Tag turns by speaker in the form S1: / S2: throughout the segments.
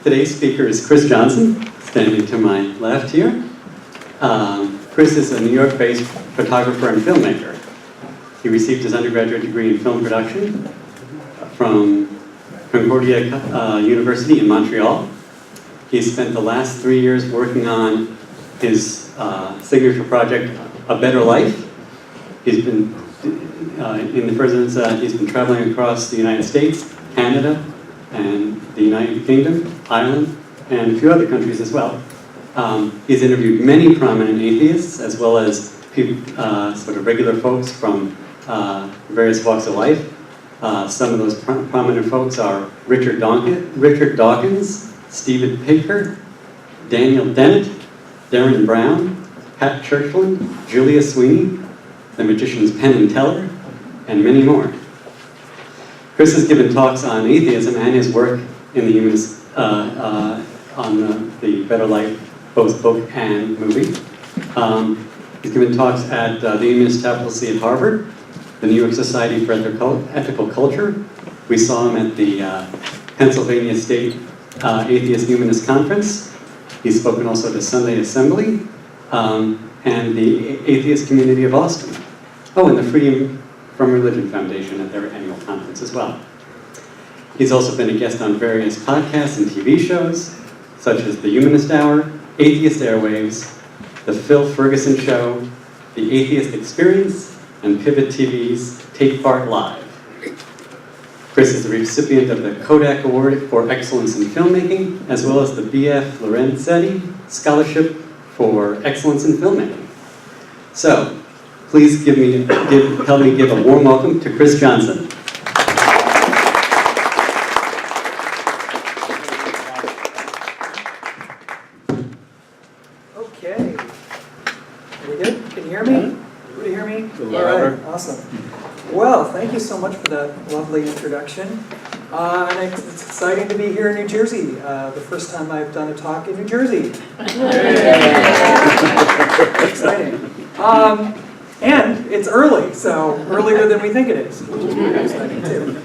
S1: Today's speaker is Chris Johnson, standing to my left here. Chris is a New York-based photographer and filmmaker. He received his undergraduate degree in film production from Concordia University in Montreal. He spent the last 3 years working on his signature project, A Better Life. He's been, in the prisons, he's been traveling across the United States, Canada, and the United Kingdom, Ireland, and a few other countries as well. He's interviewed many prominent atheists, as well as people, sort of regular folks from various walks of life. Some of those prominent folks are Richard Dawkins, Stephen Pinker, Daniel Dennett, Darren Brown, Pat Churchland, Julia Sweeney, the magicians Penn and Teller, and many more. Chris has given talks on atheism and his work in the humanist, on the Better Life, both book and movie. He's given talks at the Humanist Faculty at Harvard, the New York Society for Ethical Culture. We saw him at the Pennsylvania State Atheist Humanist Conference. He's spoken also to Sunday Assembly and the Atheist Community of Austin. Oh, and the Freedom from Religion Foundation at their annual conference as well. He's also been a guest on various podcasts and TV shows, such as The Humanist Hour, Atheist Airwaves, The Phil Ferguson Show, The Atheist Experience, and Pivot TV's Take Part Live. Chris is the recipient of the Kodak Award for Excellence in Filmmaking, as well as the B.F. Lorenzetti Scholarship for Excellence in Filmmaking. So, please help me give a warm welcome to Chris Johnson.
S2: Okay. Are we good? Can you hear me? Everybody hear me? All right, awesome. Well, thank you so much for that lovely introduction. And it's exciting to be here in New Jersey. The first time I've done a talk in New Jersey. Exciting. And it's early, so earlier than we think it is, which is pretty exciting too.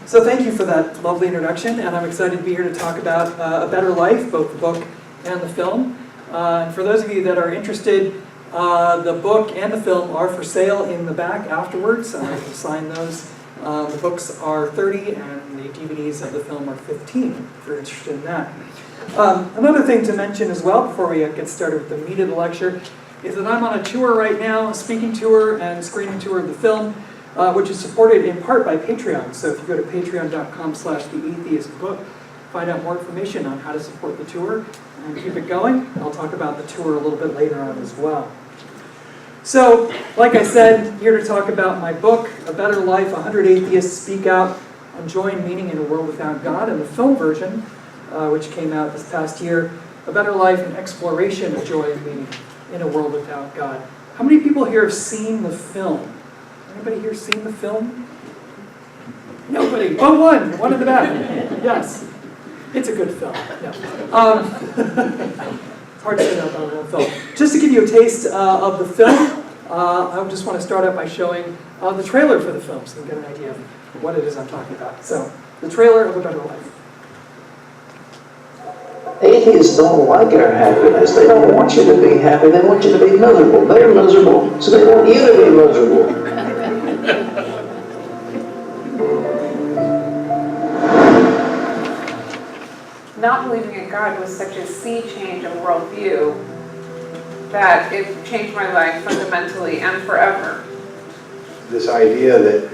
S2: So thank you for that lovely introduction, and I'm excited to be here to talk about A Better Life, both the book and the film. And for those of you that are interested, the book and the film are for sale in the back afterwards. I can sign those. The books are $30 and the DVDs of the film are $15 if you're interested in that. Another thing to mention as well before we get started with the meat of the lecture is that I'm on a tour right now, a speaking tour and screening tour of the film, which is supported in part by Patreon. So if you go to patreon.com/theatheistbook, find out more information on how to support the tour and keep it going. I'll talk about the tour a little bit later on as well. So, like I said, here to talk about my book, A Better Life, 100 Atheists Speak Out on Joy and Meaning in a World Without God, and the film version, which came out this past year, A Better Life, an Exploration of Joy and Meaning in a World Without God. How many people here have seen the film? Anybody here seen the film? Nobody. Oh, one in the back. Yes. It's a good film. No. It's hard to say that about one film. Just to give you a taste of the film, I just want to start out by showing the trailer for the film so you can get an idea of what it is I'm talking about. So, the trailer of A Better Life.
S3: Atheists don't like our happiness. They don't want you to be happy. They want you to be miserable. They're miserable, so they want you to be miserable.
S4: Not believing in God was such a sea change of worldview that it changed my life fundamentally and forever.
S5: This idea that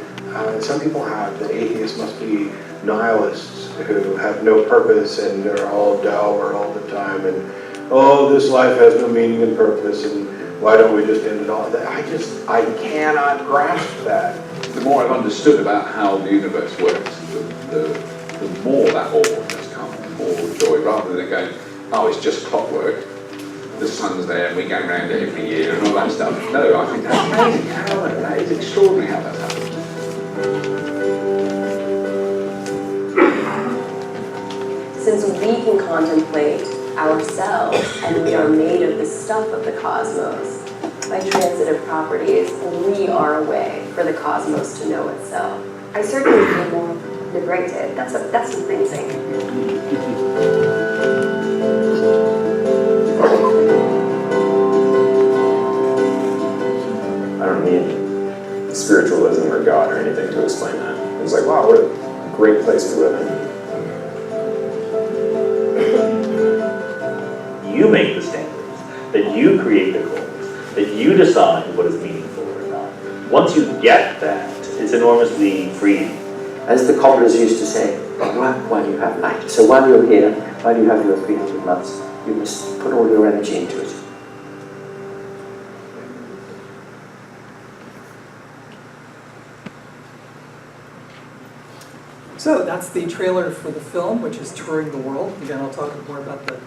S5: some people have that atheists must be nihilists who have no purpose and they're all dour all the time and, oh, this life has no meaning and purpose and why don't we just end it all? I cannot grasp that.
S6: The more I've understood about how the universe works, the more that all has come, more joy, rather than going, oh, it's just clockwork, the sun's there and we go around it every year and all that stuff. No, I think that's amazing. That is extraordinary how that's happened.
S7: Since we can contemplate ourselves and we are made of the stuff of the cosmos, by transitive properties, we are a way for the cosmos to know itself. I certainly feel more liberated. That's amazing.
S8: you create the goals, that you decide what is meaningful or not. Once you get that, it's enormously freeing.
S3: As the cobblers used to say, work while you have light. So while you're here, while you have your 300 months, you must put all your energy into it.
S2: So that's the trailer for the film, which is touring the world. Again, I'll talk more about the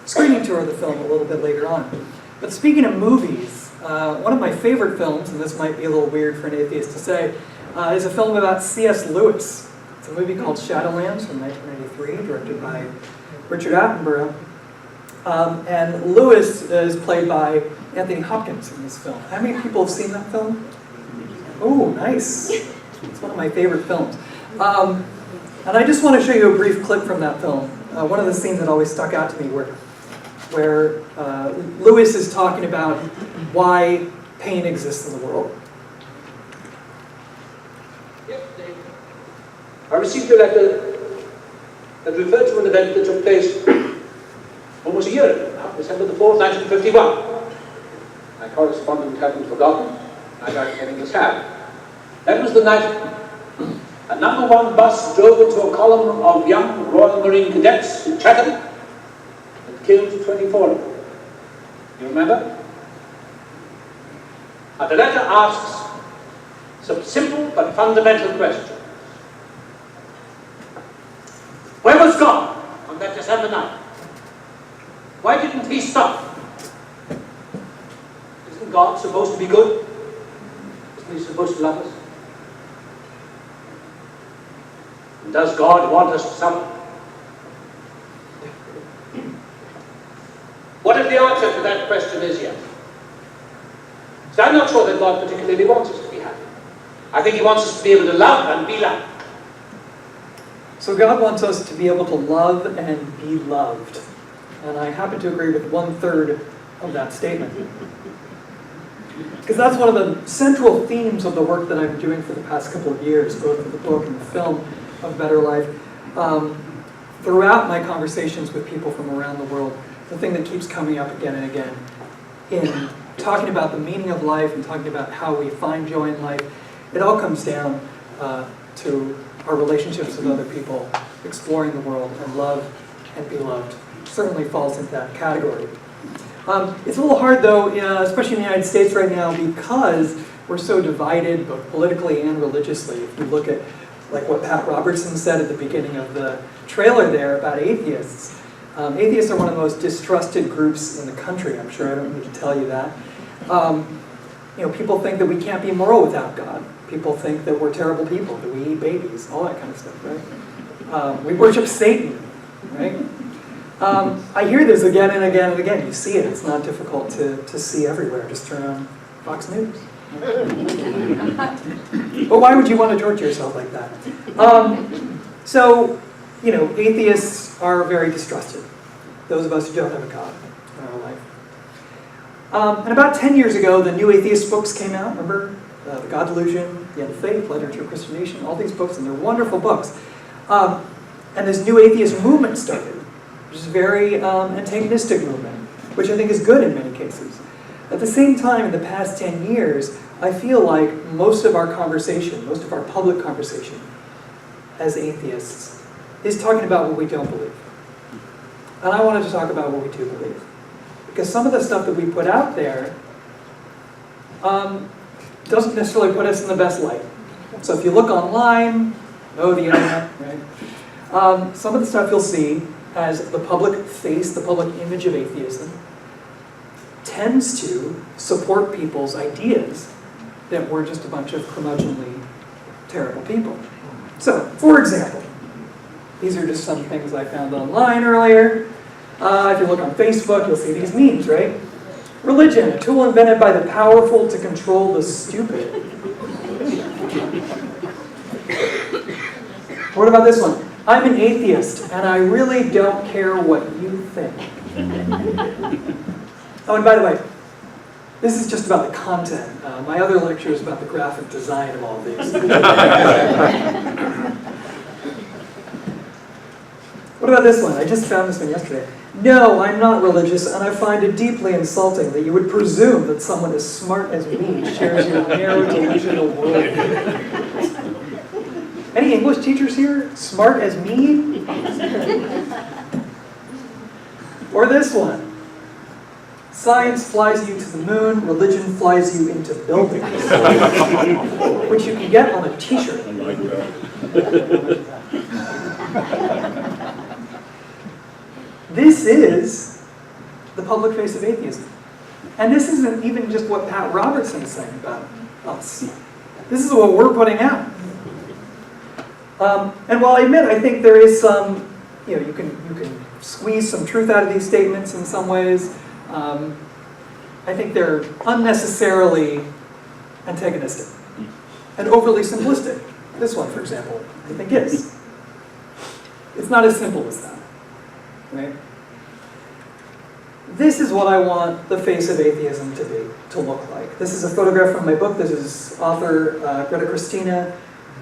S2: screening tour of the film a little bit later on. But speaking of movies, one of my favorite films, and this might be a little weird for an atheist to say, is a film about C.S. Lewis. It's a movie called Shadowlands from 1993, directed by Richard Attenborough. And Lewis is played by Anthony Hopkins in this film. How many people have seen that film? Oh, nice. It's one of my favorite films. And I just want to show you a brief clip from that film. One of the scenes that always stuck out to me where Lewis is talking about why pain exists in the world.
S9: I received a letter that referred to an event that took place almost a year ago now, December the 4th, 1951. My correspondent hadn't forgotten. I got getting this happen. That was the night a number 1 bus drove into a column of young Royal Marine cadets in Chatham and killed 24 of them. You remember? And the letter asks some simple but fundamental questions. Where was God on that December night? Why didn't he stop? Isn't God supposed to be good? Isn't he supposed to love us? And does God want us to suffer? What if the answer to that question is yes? So I'm not sure that God particularly wants us to be happy. I think he wants us to be able to love and be loved.
S2: So God wants us to be able to love and be loved. And I happen to agree with 1/3 of that statement. Because that's one of the central themes of the work that I've been doing for the past couple of years, both in the book and the film of Better Life. Throughout my conversations with people from around the world, the thing that keeps coming up again and again in talking about the meaning of life and talking about how we find joy in life, it all comes down to our relationships with other people, exploring the world, and love and be loved certainly falls into that category. It's a little hard though, especially in the United States right now, because we're so divided both politically and religiously. If you look at like what Pat Robertson said at the beginning of the trailer there about atheists. Atheists are one of the most distrusted groups in the country. I'm sure I don't need to tell you that. People think that we can't be moral without God. People think that we're terrible people, that we eat babies, all that kind of stuff, right? We worship Satan, right? I hear this again and again and again. You see it. It's not difficult to see everywhere. Just turn on Fox News. But why would you want to torture yourself like that? Atheists are very distrusted. Those of us who don't have a God in our life. And about 10 years ago, the new atheist books came out. Remember? The God Delusion, The End of Faith, Letter to a Christian Nation, all these books, and they're wonderful books. And this new atheist movement started, which is a very antagonistic movement, which I think is good in many cases. At the same time, in the past 10 years, I feel like most of our conversation, most of our public conversation as atheists, is talking about what we don't believe. And I wanted to talk about what we do believe. Because some of the stuff that we put out there doesn't necessarily put us in the best light. So if you look online, the internet, right? Some of the stuff you'll see as the public face, the public image of atheism, tends to support people's ideas that we're just a bunch of curmudgeonly, terrible people. So, for example, these are just some things I found online earlier. If you look on Facebook, you'll see these memes, right? Religion, a tool invented by the powerful to control the stupid. What about this one? I'm an atheist, and I really don't care what you think. Oh, and by the way, this is just about the content. My other lecture is about the graphic design of all of these. What about this one? I just found this one yesterday. No, I'm not religious, and I find it deeply insulting that you would presume that someone as smart as me shares your narrow delusional worldview. Any English teachers here? Smart as me? Or this one. Science flies you to the moon, religion flies you into buildings. Which you can get on a t-shirt. This is the public face of atheism. And this isn't even just what Pat Robertson is saying about us. This is what we're putting out. And while I admit, I think there is some, you can squeeze some truth out of these statements in some ways. I think they're unnecessarily antagonistic and overly simplistic. This one, for example, I think is. It's not as simple as that, right? This is what I want the face of atheism to look like. This is a photograph from my book. This is author Greta Christina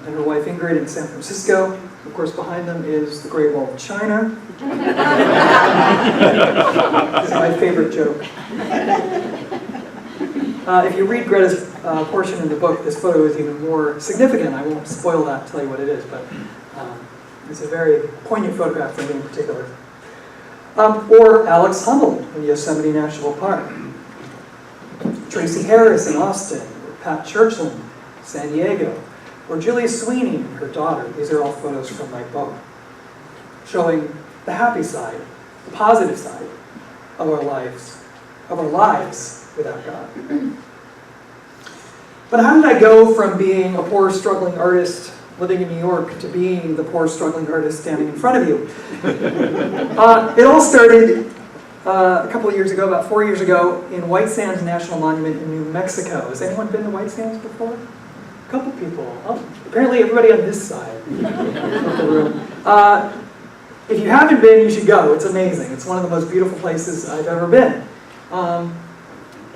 S2: and her wife Ingrid in San Francisco. Of course, behind them is the Great Wall of China. This is my favorite joke. If you read Greta's portion in the book, this photo is even more significant. I won't spoil that, tell you what it is, but it's a very poignant photograph for me in particular. Or Alex Honnold in Yosemite National Park. Tracy Harris in Austin, or Pat Churchland, San Diego, or Julia Sweeney and her daughter. These are all photos from my book, showing the happy side, the positive side of our lives without God. But how did I go from being a poor, struggling artist living in New York to being the poor, struggling artist standing in front of you? It all started a couple of years ago, about 4 years ago, in White Sands National Monument in New Mexico. Has anyone been to White Sands before? A couple people. Oh, apparently everybody on this side of the room. If you haven't been, you should go. It's amazing. It's one of the most beautiful places I've ever been.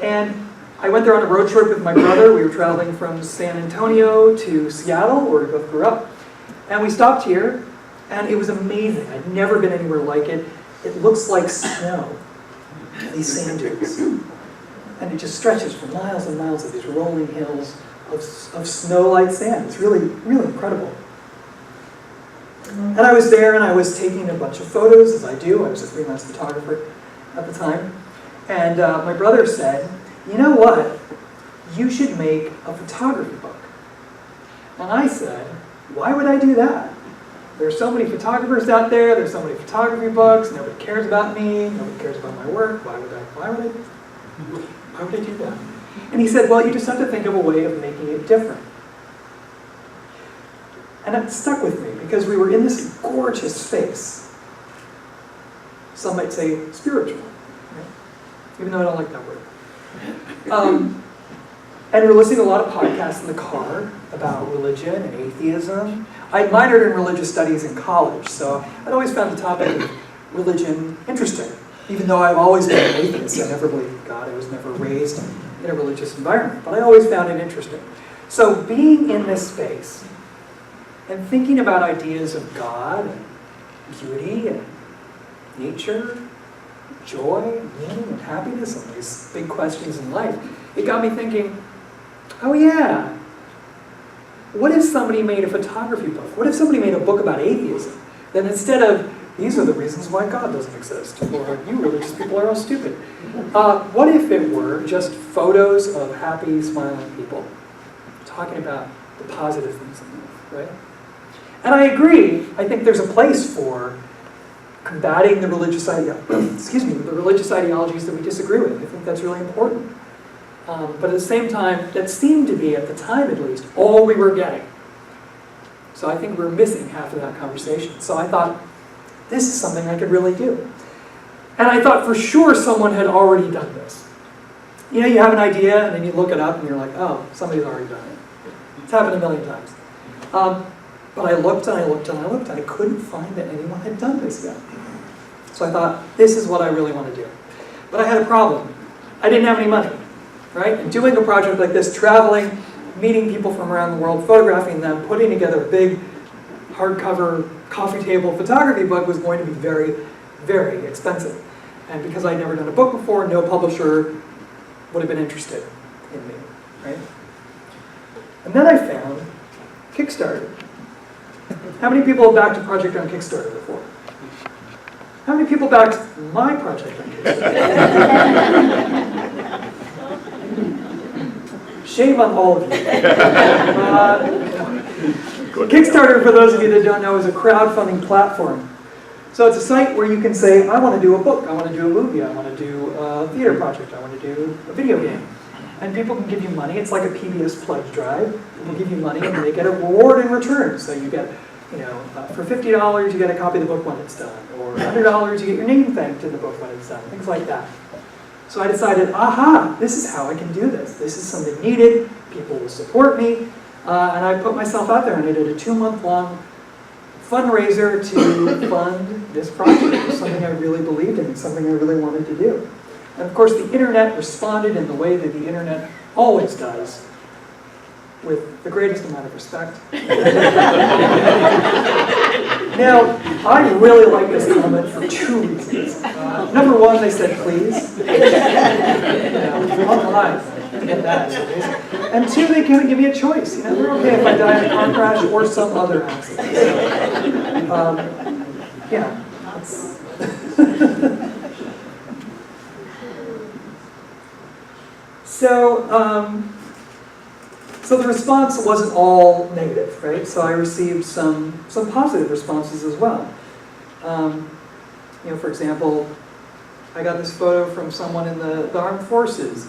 S2: And I went there on a road trip with my brother. We were traveling from San Antonio to Seattle, where we both grew up. And we stopped here, and it was amazing. I'd never been anywhere like it. It looks like snow, these sand dunes. And it just stretches for miles and miles of these rolling hills of snow-like sand. It's really, really incredible. And I was there, and I was taking a bunch of photos, as I do. I was a freelance photographer at the time. And my brother said, you know what? You should make a photography book. And I said, why would I do that? There's so many photographers out there. There's so many photography books. Nobody cares about me. Nobody cares about my work. Why would I do that? And he said, well, you just have to think of a way of making it different. And it stuck with me because we were in this gorgeous space. Some might say spiritual, right? Even though I don't like that word. And we were listening to a lot of podcasts in the car about religion and atheism. I minored in religious studies in college, so I'd always found the topic of religion interesting. Even though I've always been an atheist, I never believed in God. I was never raised in a religious environment, but I always found it interesting. So being in this space and thinking about ideas of God and beauty and nature, joy, meaning, and happiness, and these big questions in life, it got me thinking, oh yeah, what if somebody made a photography book? What if somebody made a book about atheism? Then instead of, these are the reasons why God doesn't exist, or you religious people are all stupid. What if it were just photos of happy, smiling people talking about the positive things in life, right? And I agree, I think there's a place for combating the religious the religious ideologies that we disagree with. I think that's really important. But at the same time, that seemed to be, at the time at least, all we were getting. So I think we're missing half of that conversation. So I thought, this is something I could really do. And I thought for sure someone had already done this. You know, you have an idea, and then you look it up, and you're like, oh, somebody's already done it. It's happened a million times. But I looked, and I looked, and I looked, and I couldn't find that anyone had done this yet. So I thought, this is what I really want to do. But I had a problem. I didn't have any money, right? And doing a project like this, traveling, meeting people from around the world, photographing them, putting together a big hardcover coffee table photography book was going to be very, very expensive. And because I'd never done a book before, no publisher would have been interested in me, right? And then I found Kickstarter. How many people have backed a project on Kickstarter before? How many people backed my project on Kickstarter? Shame on all of you. Kickstarter, for those of you that don't know, is a crowdfunding platform. So it's a site where you can say, I want to do a book, I want to do a movie, I want to do a theater project, I want to do a video game. And people can give you money. It's like a PBS pledge drive. People give you money and they get a reward in return. So you get, for $50 you get a copy of the book when it's done. Or $100 you get your name thanked in the book when it's done. Things like that. So I decided, aha, this is how I can do this. This is something needed. People will support me. And I put myself out there and I did a 2-month-long fundraiser to fund this project. It was something I really believed in, something I really wanted to do. And of course the internet responded in the way that the internet always does, with the greatest amount of respect. Now, I really like this comment for 2 reasons. Number one, they said please. I'm alive to get that. And 2, they kind of give me a choice. They're okay if I die in a car crash or some other accident. So, So the response wasn't all negative, right? So I received some positive responses as well. For example, I got this photo from someone in the armed forces.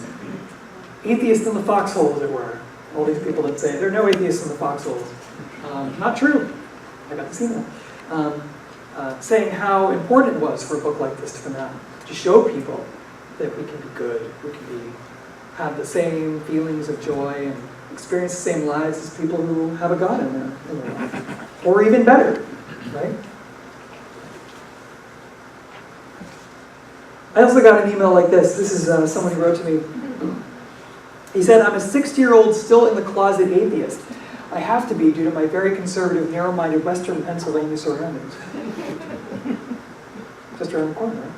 S2: Atheist in the foxhole, as it were. All these people that say, there are no atheists in the foxholes. Not true. I got this email. Saying how important it was for a book like this to come out. To show people that we can be good, we can have the same feelings of joy and experience the same lives as people who have a God in their life. Or even better, right? I also got an email like this. This is someone who wrote to me. He said, I'm a 60-year-old still in the closet atheist. I have to be due to my very conservative, narrow-minded Western Pennsylvania surroundings. Just around the corner, right?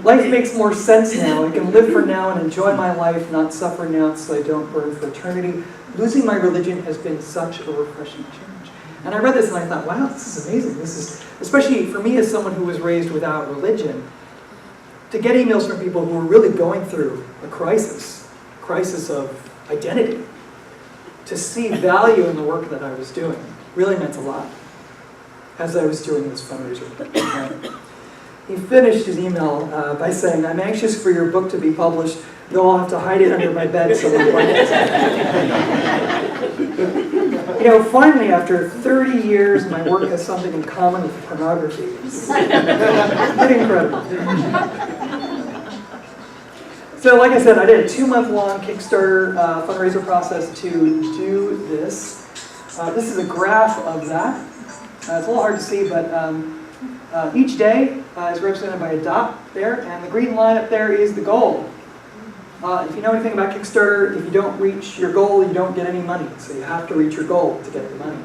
S2: Life makes more sense now. I can live for now and enjoy my life, not suffer now so I don't burn for eternity. Losing my religion has been such a refreshing change. And I read this and I thought, wow, this is amazing. This is, especially for me as someone who was raised without religion, to get emails from people who were really going through a crisis of identity, to see value in the work that I was doing, really meant a lot as I was doing this fundraiser. He finished his email by saying, I'm anxious for your book to be published, though I'll have to hide it under my bed so no one gets it. Finally, after 30 years, my work has something in common with pornography. It's pretty incredible. So like I said, I did a 2-month-long Kickstarter fundraiser process to do this. This is a graph of that. It's a little hard to see, but each day is represented by a dot there, and the green line up there is the goal. If you know anything about Kickstarter, if you don't reach your goal, you don't get any money. So you have to reach your goal to get the money.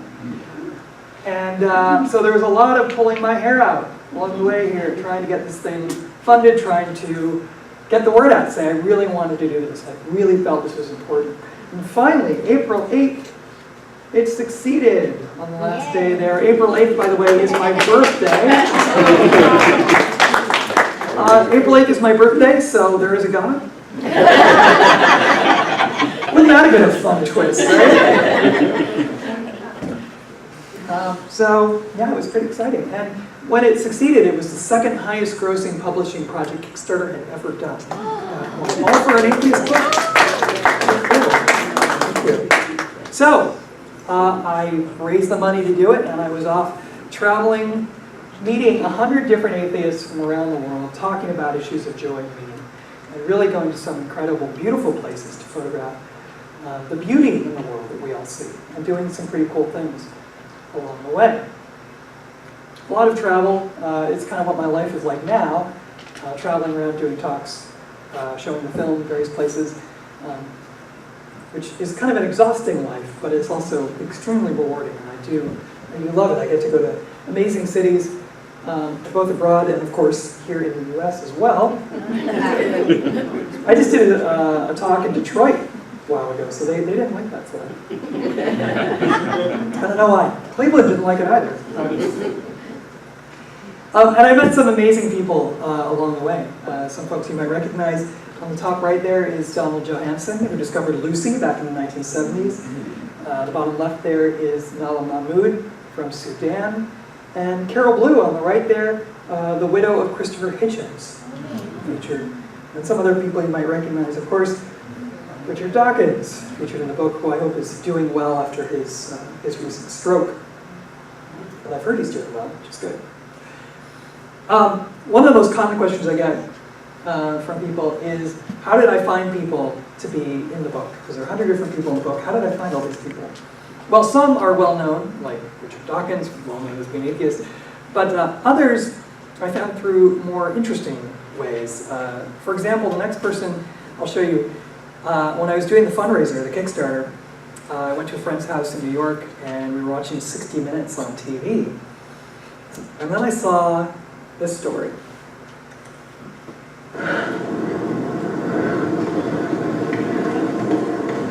S2: And so there was a lot of pulling my hair out along the way here, trying to get this thing funded, trying to get the word out, say I really wanted to do this. I really felt this was important. And finally, April 8th, it succeeded on the last day there. April 8th, by the way, is my birthday. April 8th is my birthday, so there is a God. Wouldn't that have been a fun twist, right? So, yeah, it was pretty exciting. And when it succeeded, it was the 2nd highest grossing publishing project Kickstarter had ever done. All for an atheist book. Thank you. So, I raised the money to do it, and I was off traveling, meeting 100 different atheists from around the world, talking about issues of joy and meaning, and really going to some incredible, beautiful places to photograph the beauty in the world that we all see, and doing some pretty cool things along the way. A lot of travel. It's kind of what my life is like now, traveling around doing talks, showing the film in various places, which is kind of an exhausting life, but it's also extremely rewarding, and I do and you love it. I get to go to amazing cities, both abroad and of course here in the US as well. I just did a talk in Detroit a while ago, so they didn't like that stuff. I don't know why. Cleveland didn't like it either. And I met some amazing people along the way. Some folks you might recognize. On the top right there is Donald Johanson, who discovered Lucy back in the 1970s. The bottom left there is Nala Mahmood from Sudan. And Carol Blue on the right there, the widow of Christopher Hitchens, featured. And some other people you might recognize, of course, Richard Dawkins, featured in the book, who I hope is doing well after his recent stroke. But I've heard he's doing well, which is good. One of the most common questions I get from people is, how did I find people to be in the book? Because there are 100 different people in the book. How did I find all these people? Well, some are well known, like Richard Dawkins, well known as being an atheist, but others I found through more interesting ways. For example, the next person I'll show you, when I was doing the fundraiser, the Kickstarter, I went to a friend's house in New York and we were watching 60 Minutes on TV. And then I saw this story.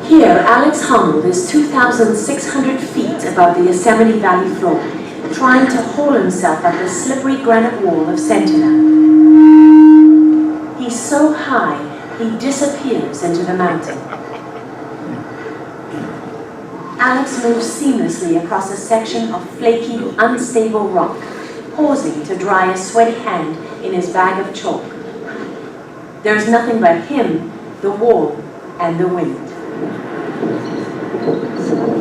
S10: Here, Alex Honnold is 2,600 feet above the Yosemite Valley floor, trying to haul himself up the slippery granite wall of Sentinel. He's so high, he disappears into the mountain. Alex moves seamlessly across a section of flaky, unstable rock, pausing to dry a sweaty hand in his bag of chalk. There's nothing but him, the wall, and the wind.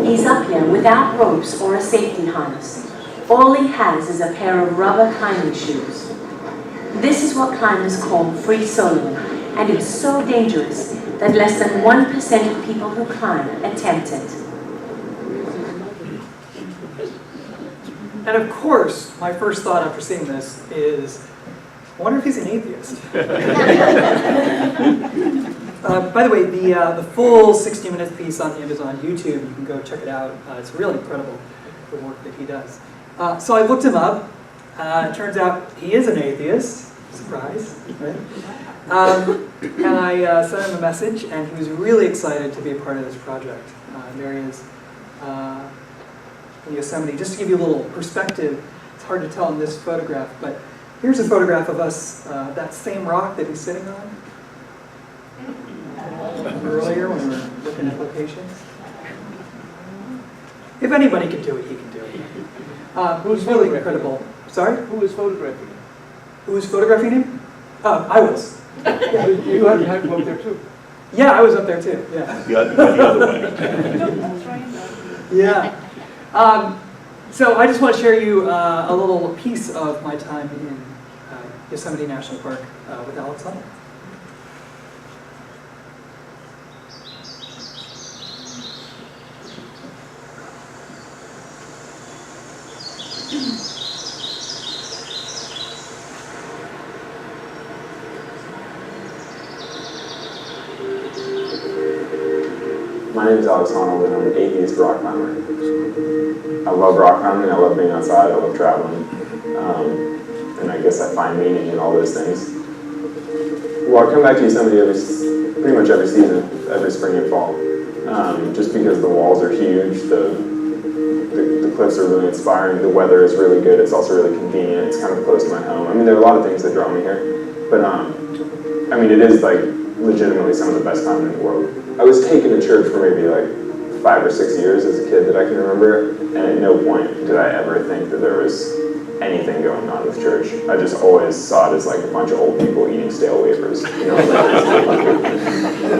S10: He's up here without ropes or a safety harness. All he has is a pair of rubber climbing shoes. This is what climbers call free soloing, and it's so dangerous that less than 1% of people who climb attempt it.
S2: And of course, my first thought after seeing this is, I wonder if he's an atheist. By the way, the full 60 Minutes piece on him is on YouTube. You can go check it out. It's really incredible, the work that he does. So I looked him up. It turns out he is an atheist. Surprise, right? And I sent him a message, and he was really excited to be a part of this project. There he is in Yosemite. Just to give you a little perspective, it's hard to tell in this photograph, but here's a photograph of us, that same rock that he's sitting on. Earlier when we were looking at locations. If anybody can do it, he can do it. Who's really incredible. Sorry?
S9: Who is photographing him?
S2: Who was photographing him? I was.
S9: Yeah. You had to go up there too.
S2: Yeah, I was up there too. Yeah.
S8: The other way.
S2: Yeah. So I just want to share you a little piece of my time in Yosemite National Park with Alex Honnold.
S11: My name is Alex Honnold, and I'm an atheist rock climber. I love rock climbing, I love being outside, I love traveling, and I guess I find meaning in all those things. Well, I come back to Yosemite pretty much every season, every spring and fall, just because the walls are huge, the cliffs are really inspiring, the weather is really good, it's also really convenient, it's kind of close to my home. I mean, there are a lot of things that draw me here, but I mean, it is like legitimately some of the best climbing in the world. I was taken to church for maybe like 5 or 6 years as a kid that I can remember, and at no point did I ever think that there was anything going on with church. I just always saw it as like a bunch of old people eating stale wafers. You know,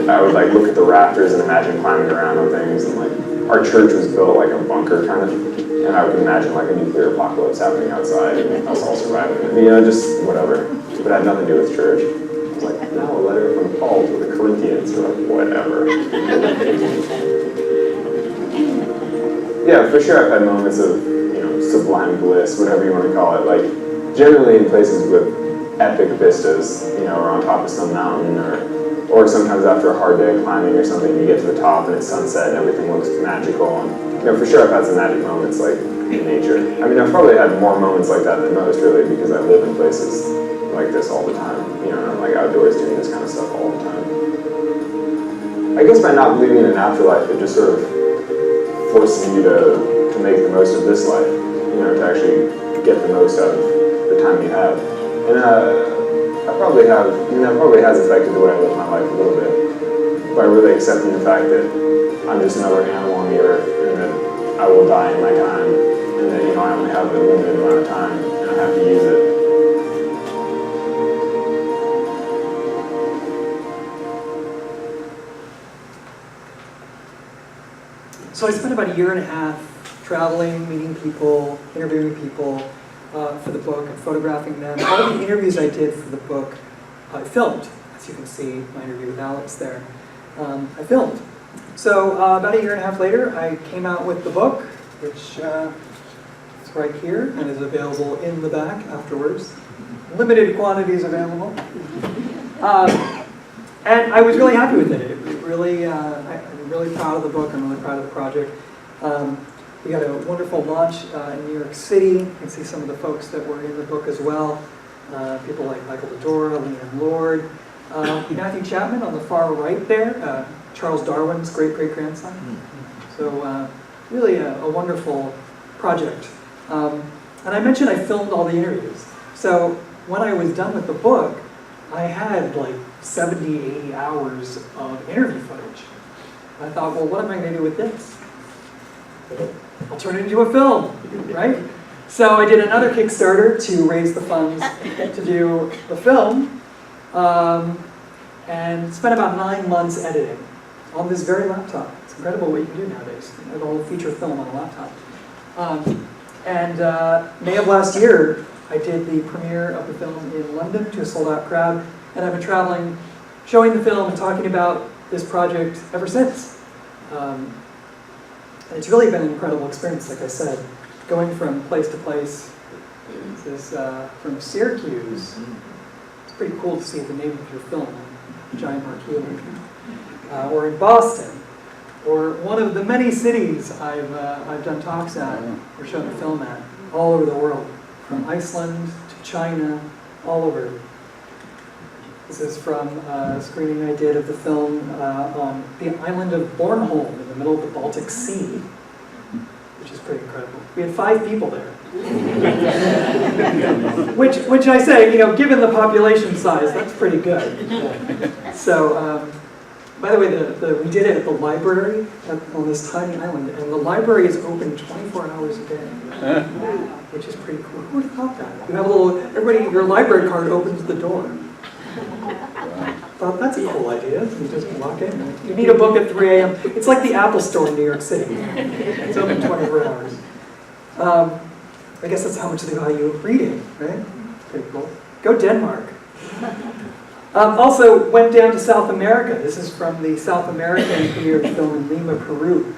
S11: I would like look at the rafters and imagine climbing around on things, and like our church was built like a bunker kind of, and I would imagine like a nuclear apocalypse happening outside and us all surviving. You know, just whatever. But it had nothing to do with church. Like, now a letter from Paul to the Corinthians, or like, whatever. Yeah, for sure I've had moments of, sublime bliss, whatever you want to call it. Like, generally in places with epic vistas, or on top of some mountain, Or sometimes after a hard day of climbing or something, you get to the top and it's sunset and everything looks magical. And for sure I've had some magic moments like in nature. I mean, I've probably had more moments like that than most, really, because I live in places like this all the time. And I'm like outdoors doing this kind of stuff all the time. I guess by not believing in an afterlife, it just sort of forces you to make the most of this life, to actually get the most out of the time you have. And that probably has affected the way I live my life a little bit, by really accepting the fact that I'm just another animal on the earth, and that I will die in my time, and that I only have a limited amount of time, and I have to use it.
S2: So I spent about a year and a half traveling, meeting people, interviewing people for the book, and photographing them. All the interviews I did for the book, I filmed. As you can see, my interview with Alex there. I filmed. So about a year and a half later, I came out with the book, which is right here and is available in the back afterwards. Limited quantities available. And I was really happy with it. I'm really proud of the book. I'm really proud of the project. We had a wonderful launch in New York City. You can see some of the folks that were in the book as well. People like Michael Bedora, Leanne Lord, Matthew Chapman on the far right there, Charles Darwin's great-great-grandson. So really a wonderful project. And I mentioned I filmed all the interviews. So when I was done with the book, I had like 70, 80 hours of interview footage. I thought, well, what am I going to do with this? I'll turn it into a film, right? So I did another Kickstarter to raise the funds to do the film, and spent about 9 months editing on this very laptop. It's incredible what you can do nowadays. I have a whole feature film on a laptop. May of last year, I did the premiere of the film in London to a sold-out crowd, and I've been traveling, showing the film and talking about this project ever since. And it's really been an incredible experience, like I said, going from place to place. This is from Syracuse. It's pretty cool to see the name of your film on a giant marquee. Or in Boston, or one of the many cities I've done talks at or shown the film at, all over the world, from Iceland to China, all over. This is from a screening I did of the film on the island of Bornholm in the middle of the Baltic Sea, which is pretty incredible. We had 5 people there. which I say, given the population size, that's pretty good. So, by the way, we did it at the library on this tiny island, and the library is open 24 hours a day, which is pretty cool. Who would have thought that? You have your library card opens the door. Thought that's a cool idea. You just walk in. You need a book at 3 a.m. It's like the Apple Store in New York City. It's open 24 hours. I guess that's how much they value reading, right? Pretty cool. Go Denmark. Also went down to South America. This is from the South American premiere film in Lima, Peru,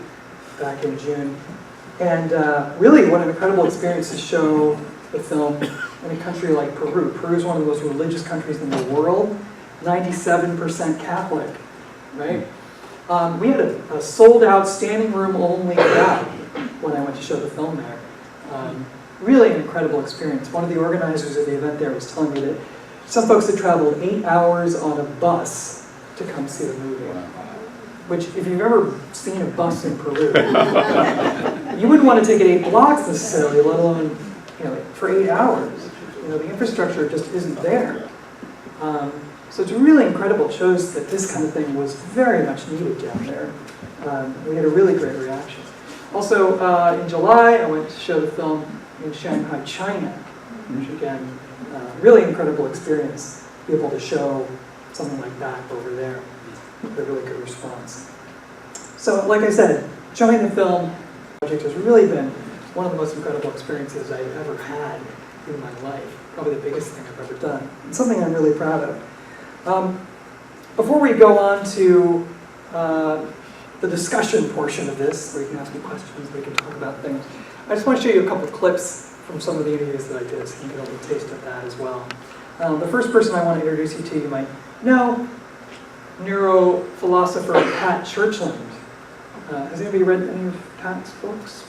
S2: back in June. And really, what an incredible experience to show the film in a country like Peru. Peru is one of the most religious countries in the world, 97% Catholic, right? We had a sold-out standing room only crowd when I went to show the film there. Really an incredible experience. One of the organizers of the event there was telling me that some folks had traveled 8 hours on a bus to come see the movie. Which, if you've ever seen a bus in Peru, you wouldn't want to take it 8 blocks necessarily, let alone for 8 hours. The infrastructure just isn't there. So it's really incredible. It shows that this kind of thing was very much needed down there. We had a really great reaction. Also, in July, I went to show the film in Shanghai, China, which again, really incredible experience, to be able to show something like that over there. A really good response. So, like I said, showing the film project has really been one of the most incredible experiences I've ever had in my life. Probably the biggest thing I've ever done. It's something I'm really proud of. Before we go on to the discussion portion of this, where you can ask me questions, we can talk about things, I just want to show you a couple of clips from some of the interviews that I did, so you can get a little taste of that as well. The first person I want to introduce you to, you might know. neurophilosopher Pat Churchland. Has anybody read any of Pat's books?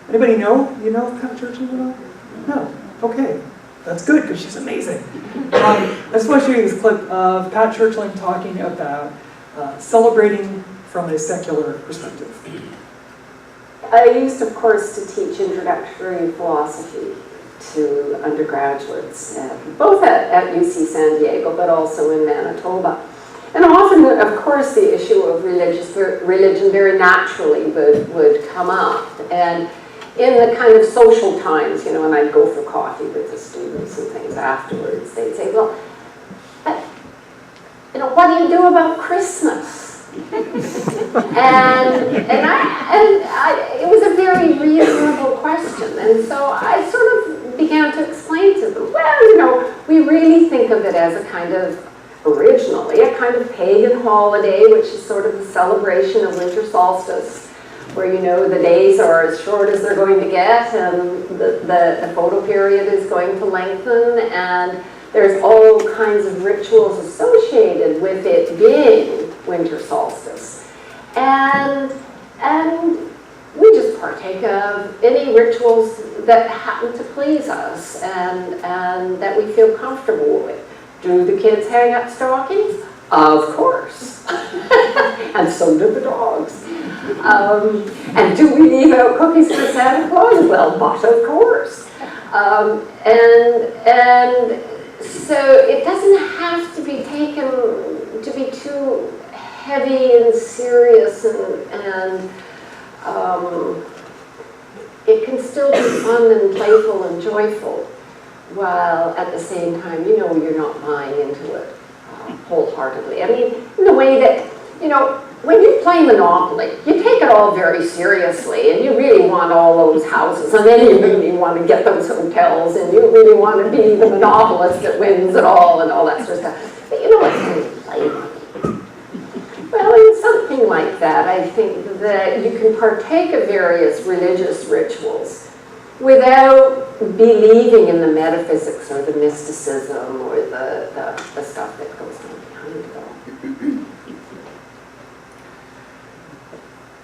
S2: Anybody know? You know Pat Churchland at all? No. Okay. That's good, because she's amazing. I just want to show you this clip of Pat Churchland talking about celebrating from a secular perspective.
S12: I used, of course, to teach introductory philosophy to undergraduates, both at UC San Diego, but also in Manitoba. And often, of course, the issue of religion very naturally would come up. And in the kind of social times, you know, when I'd go for coffee with the students and things afterwards, they'd say, well, you know, what do you do about Christmas? and it was a very reasonable question. And so I sort of began to explain to them, well, you know, we really think of it as a kind of, originally, a kind of pagan holiday, which is sort of the celebration of winter solstice, where, you know, the days are as short as they're going to get, and the photo period is going to lengthen, and there's all kinds of rituals associated with it being winter solstice. And we just partake of any rituals that happen to please us and that we feel comfortable with. Do the kids hang up stockings? Of course. And so do the dogs. And do we leave out cookies for Santa Claus? Well, but of course. And so it doesn't have to be taken to be too heavy and serious, and it can still be fun and playful and joyful, while at the same time, you know, you're not buying into it wholeheartedly. I mean, in the way that, you know, when you play Monopoly, you take it all very seriously, and you really want all those houses, and then you really want to get those hotels, and you really want to be the monopolist that wins it all, and all that sort of stuff. But you know, it's only play money. Well, in something like that, I think that you can partake of various religious rituals without believing in the metaphysics or the mysticism or the stuff that goes on behind it all.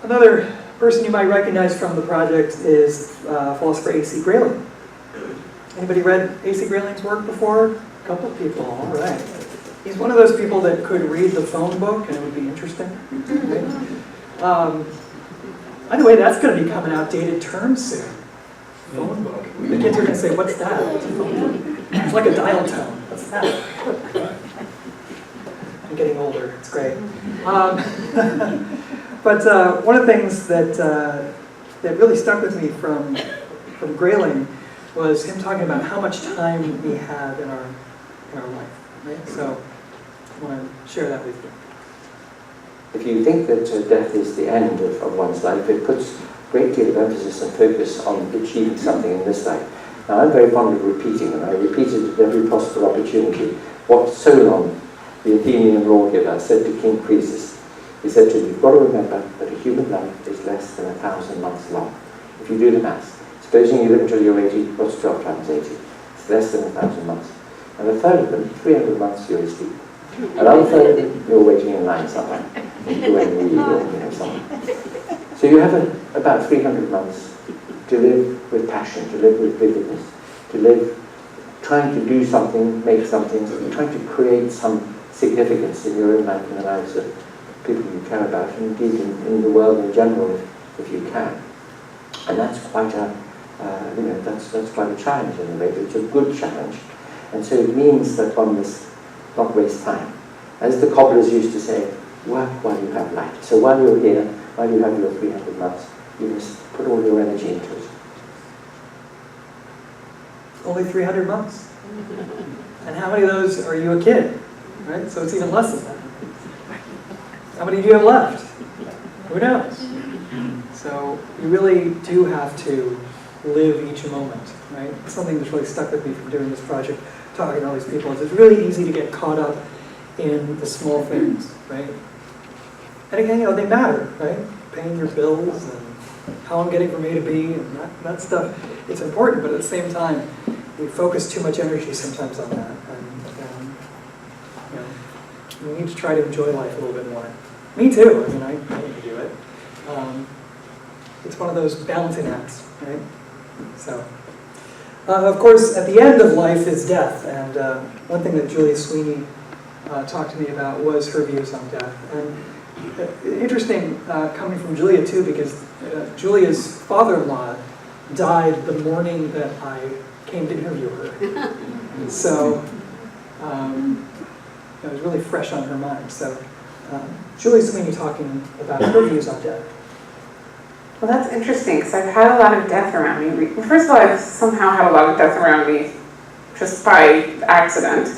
S2: Another person you might recognize from the project is philosopher A.C. Grayling. Anybody read A.C. Grayling's work before? A couple of people, all right. He's one of those people that could read the phone book and it would be interesting. Okay. By the way, that's going to be coming out dated term soon. Phone book. The kids are going to say, what's that? It's like a dial tone. What's that? I'm getting older. It's great. But one of the things that really stuck with me from Grayling was him talking about how much time we have in our life. Right? So I want to share that with you.
S13: If you think that death is the end of one's life, it puts a great deal of emphasis and focus on achieving something in this life. Now, I'm very fond of repeating, and I repeated at every possible opportunity what Solon, the Athenian lawgiver, said to King Croesus. He said to him, you've got to remember that a human life is less than 1,000 months long. If you do the maths, supposing you live until you're 80, what's 12 times 80? It's less than 1,000 months. And a third of them, 300 months, you're asleep. Another third of them, you're waiting in line somewhere. You're waiting really, somewhere. So you have about 300 months to live with passion, to live with vividness, to live trying to do something, make something, trying to create some significance in your own life and the lives of people you care about, and indeed in the world in general, if you can. And that's quite a, that's quite a challenge in a way, but it's a good challenge. And so it means that one must not waste time. As the cobblers used to say, work while you have light. So while you're here, while you have your 300 months, you must put all your energy into it.
S2: Only 300 months. And how many of those are you a kid? Right? So it's even less than that. How many do you have left? Who knows? So you really do have to live each moment, right? Something that's really stuck with me from doing this project, talking to all these people, is it's really easy to get caught up in the small things, right? And again, you know, they matter, right? Paying your bills and how I'm getting from A to B and that stuff, it's important, but at the same time, we focus too much energy sometimes on that. And you know, We need to try to enjoy life a little bit more. Me too. I mean, I need to do it. It's one of those balancing acts, right? So, of course, at the end of life is death. And one thing that Julia Sweeney talked to me about was her views on death. And interesting coming from Julia too, because Julia's father-in-law died the morning that I came to interview her. So it was really fresh on her mind. So Julia Sweeney talking about her views on death.
S4: Well, that's interesting, because I've had a lot of death around me. First of all, I've somehow had a lot of death around me just by accident.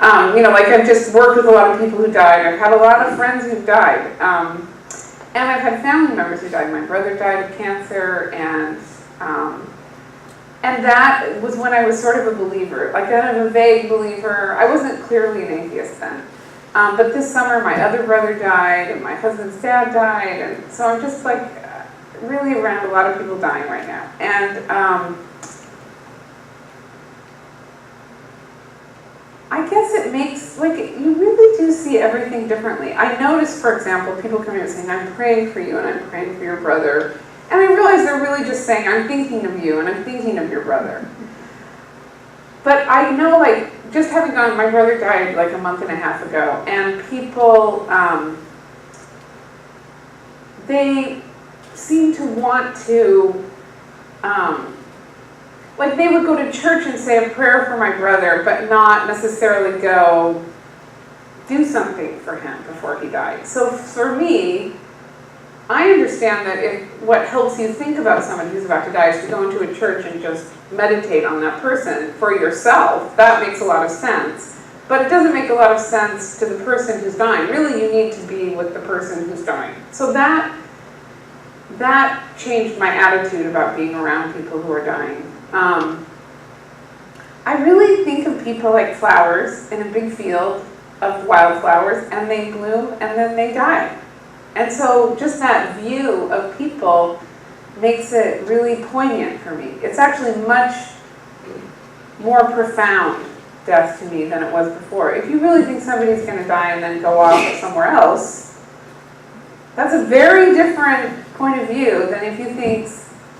S4: Like I've just worked with a lot of people who died. I've had a lot of friends who've died. And I've had family members who died. My brother died of cancer, and that was when I was sort of a believer, like kind of a vague believer. I wasn't clearly an atheist then. But this summer, my other brother died, and my husband's dad died, and so I'm just like really around a lot of people dying right now. And I guess it makes, like, you really do see everything differently. I notice, for example, people coming and saying, I'm praying for you and I'm praying for your brother. And I realize they're really just saying, I'm thinking of you and I'm thinking of your brother. But I know, like, just having gone, my brother died like a month and a half ago, and people, they seem to want to, like they would go to church and say a prayer for my brother, but not necessarily go do something for him before he died. So for me, I understand that if what helps you think about somebody who's about to die is to go into a church and just meditate on that person for yourself, that makes a lot of sense. But it doesn't make a lot of sense to the person who's dying. Really, you need to be with the person who's dying. So that changed my attitude about being around people who are dying. I really think of people like flowers in a big field of wildflowers, and they bloom and then they die. And so just that view of people makes it really poignant for me. It's actually much more profound death to me than it was before. If you really think somebody's going to die and then go off somewhere else, that's a very different point of view than if you think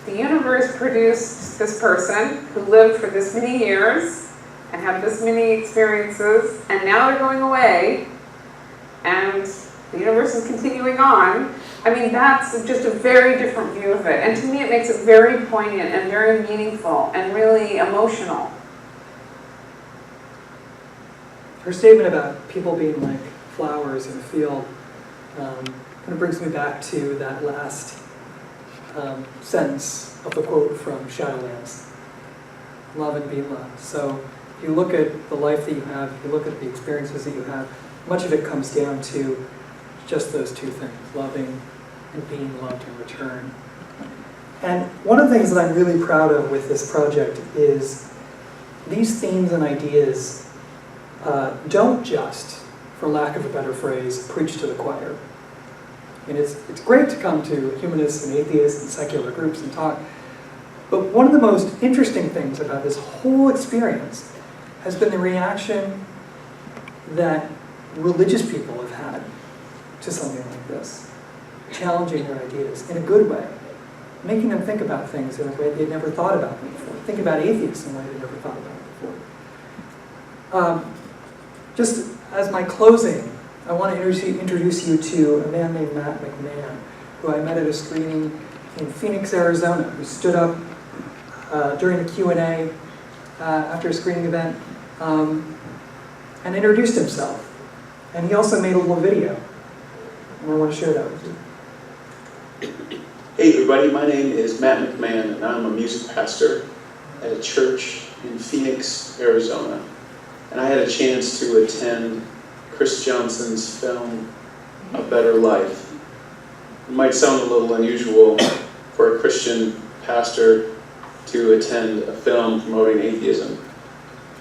S4: the universe produced this person who lived for this many years and had this many experiences, and now they're going away, and the universe is continuing on. I mean, that's just a very different view of it. And to me, it makes it very poignant and very meaningful and really emotional.
S2: Her statement about people being like flowers in a field kind of brings me back to that last sentence of the quote from Shadowlands. Love and be loved. So if you look at the life that you have, if you look at the experiences that you have, much of it comes down to just those two things, loving and being loved in return. And one of the things that I'm really proud of with this project is these themes and ideas don't just, for lack of a better phrase, preach to the choir. I mean, it's great to come to humanists and atheists and secular groups and talk, but one of the most interesting things about this whole experience has been the reaction that religious people have had to something like this, challenging their ideas in a good way, making them think about things in a way they'd never thought about before, think about atheists in a way they'd never thought about before. Just as my closing, I want to introduce you to a man named Matt McMahon, who I met at a screening in Phoenix, Arizona, who stood up during the Q&A after a screening event and introduced himself. And he also made a little video, and I want to share that with you.
S14: Hey everybody, my name is Matt McMahon, and I'm a music pastor at a church in Phoenix, Arizona. And I had a chance to attend Chris Johnson's film, A Better Life. It might sound a little unusual for a Christian pastor to attend a film promoting atheism,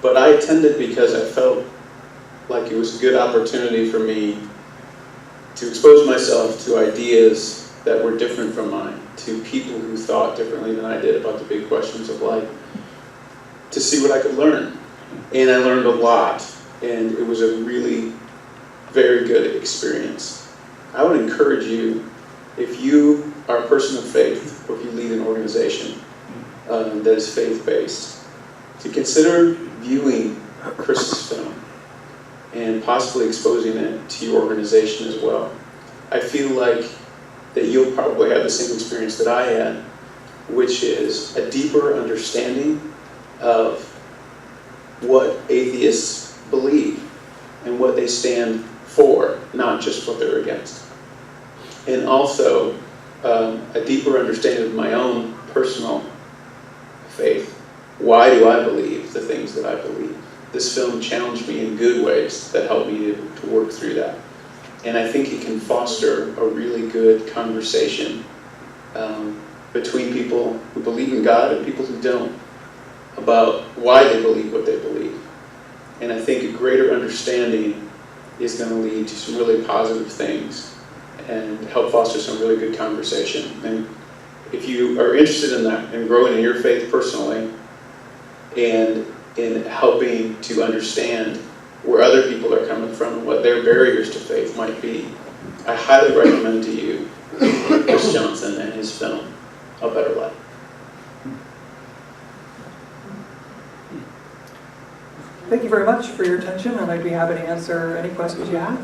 S14: but I attended because I felt like it was a good opportunity for me to expose myself to ideas that were different from mine, to people who thought differently than I did about the big questions of life, to see what I could learn. And I learned a lot, and it was a really very good experience. I would encourage you, if you are a person of faith, or if you lead an organization that is faith-based, to consider viewing Chris's film and possibly exposing it to your organization as well. I feel like that you'll probably have the same experience that I had, which is a deeper understanding of what atheists believe and what they stand for, not just what they're against. And also a deeper understanding of my own personal faith. Why do I believe the things that I believe? This film challenged me in good ways that helped me to work through that. And I think it can foster a really good conversation between people who believe in God and people who don't, about why they believe what they believe. And I think a greater understanding is going to lead to some really positive things and help foster some really good conversation. And if you are interested in that and growing in your faith personally and in helping to understand where other people are coming from and what their barriers to faith might be, I highly recommend to you Chris Johnson and his film, A Better Life.
S2: Thank you very much for your attention, and I'd be happy to answer any questions you have.